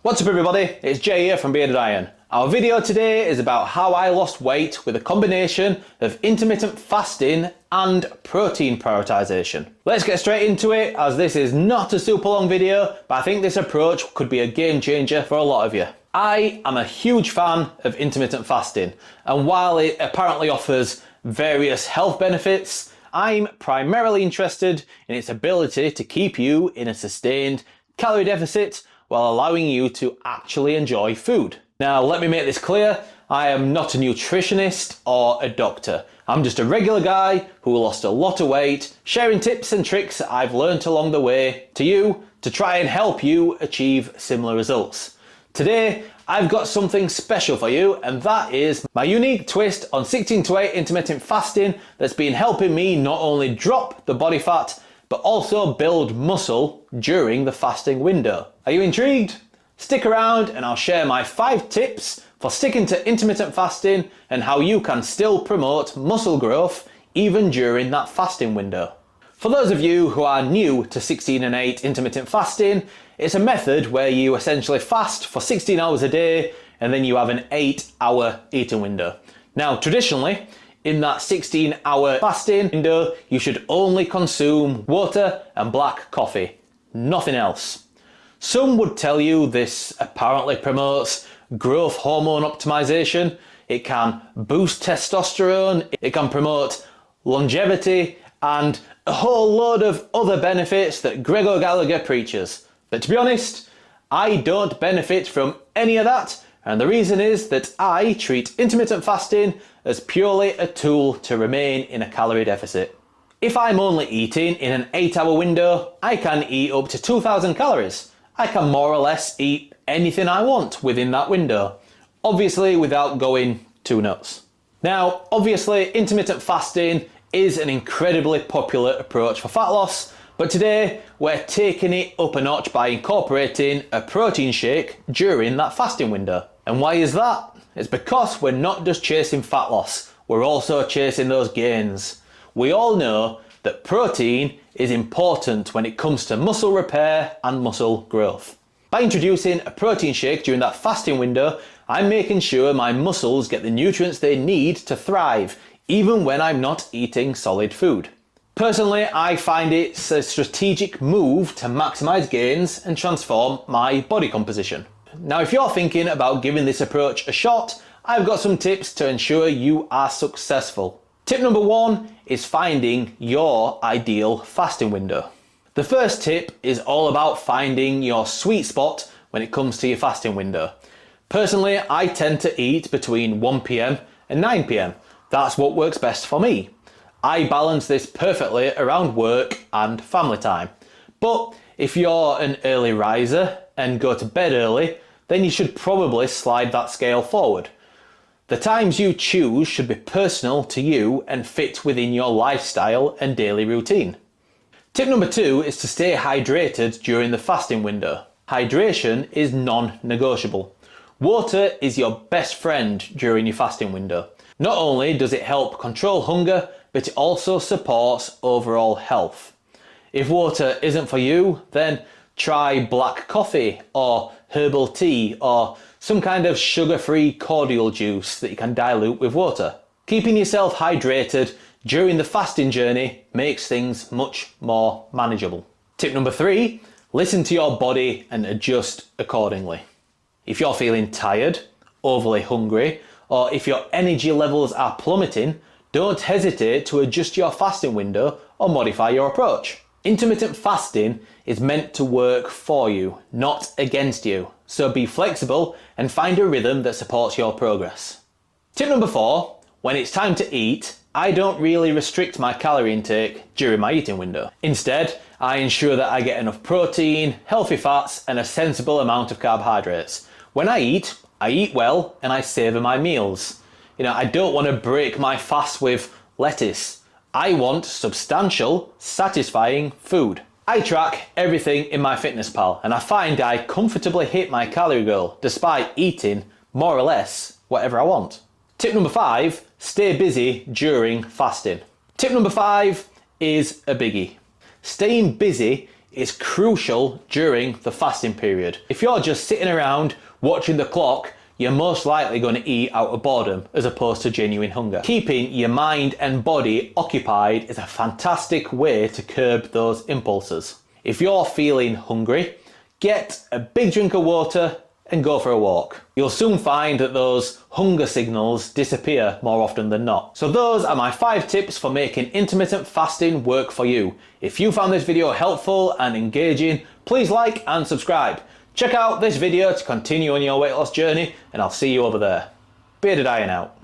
What's up everybody, it's Jay here from Bearded Iron. Our video today is about how I lost weight with a combination of intermittent fasting and protein prioritization. Let's get straight into it, as this is not a super long video, but I think this approach could be a game changer for a lot of you. I am a huge fan of intermittent fasting, and while it apparently offers various health benefits, I'm primarily interested in its ability to keep you in a sustained calorie deficit while allowing you to actually enjoy food. Now, let me make this clear, I am not a nutritionist or a doctor. I'm just a regular guy who lost a lot of weight, sharing tips and tricks that I've learned along the way to you to try and help you achieve similar results. Today, I've got something special for you, and that is my unique twist on 16-8 intermittent fasting that's been helping me not only drop the body fat, but also build muscle during the fasting window. Are you intrigued? Stick around and I'll share my 5 tips for sticking to intermittent fasting and how you can still promote muscle growth even during that fasting window. For those of you who are new to 16-8 intermittent fasting, it's a method where you essentially fast for 16 hours a day and then you have an 8-hour eating window. Now, traditionally, in that 16-hour fasting window, you should only consume water and black coffee, nothing else. Some would tell you this apparently promotes growth hormone optimization, it can boost testosterone, it can promote longevity, and a whole load of other benefits that Gregor Gallagher preaches. But to be honest, I don't benefit from any of that, and the reason is that I treat intermittent fasting as purely a tool to remain in a calorie deficit. If I'm only eating in an 8-hour window, I can eat up to 2,000 calories. I can more or less eat anything I want within that window, obviously without going too nuts. Now, obviously intermittent fasting is an incredibly popular approach for fat loss, but today we're taking it up a notch by incorporating a protein shake during that fasting window. And why is that? It's because we're not just chasing fat loss, we're also chasing those gains. We all know that protein is important when it comes to muscle repair and muscle growth. By introducing a protein shake during that fasting window, I'm making sure my muscles get the nutrients they need to thrive, even when I'm not eating solid food. Personally, I find it's a strategic move to maximize gains and transform my body composition. Now, if you're thinking about giving this approach a shot, I've got some tips to ensure you are successful. Tip number 1 is finding your ideal fasting window. The first tip is all about finding your sweet spot when it comes to your fasting window. Personally, I tend to eat between 1 PM and 9 PM. That's what works best for me. I balance this perfectly around work and family time. But if you're an early riser and go to bed early, then you should probably slide that scale forward. The times you choose should be personal to you and fit within your lifestyle and daily routine. Tip number 2 is to stay hydrated during the fasting window. Hydration is non-negotiable. Water is your best friend during your fasting window. Not only does it help control hunger, but it also supports overall health. If water isn't for you, then try black coffee or herbal tea or some kind of sugar-free cordial juice that you can dilute with water. Keeping yourself hydrated during the fasting journey makes things much more manageable. Tip number 3, listen to your body and adjust accordingly. If you're feeling tired, overly hungry, or if your energy levels are plummeting, don't hesitate to adjust your fasting window or modify your approach. Intermittent fasting is meant to work for you, not against you. So be flexible and find a rhythm that supports your progress. Tip number 4, when it's time to eat, I don't really restrict my calorie intake during my eating window. Instead, I ensure that I get enough protein, healthy fats, and a sensible amount of carbohydrates. When I eat well and I savor my meals. I don't want to break my fast with lettuce. I want substantial, satisfying food. I track everything in MyFitnessPal and I find I comfortably hit my calorie goal despite eating more or less whatever I want. Tip number 5, stay busy during fasting. Tip number 5 is a biggie. Staying busy is crucial during the fasting period. If you're just sitting around watching the clock, you're most likely going to eat out of boredom as opposed to genuine hunger. Keeping your mind and body occupied is a fantastic way to curb those impulses. If you're feeling hungry, get a big drink of water and go for a walk. You'll soon find that those hunger signals disappear more often than not. So those are my 5 tips for making intermittent fasting work for you. If you found this video helpful and engaging, please like and subscribe. Check out this video to continue on your weight loss journey, and I'll see you over there. Bearded Iron out.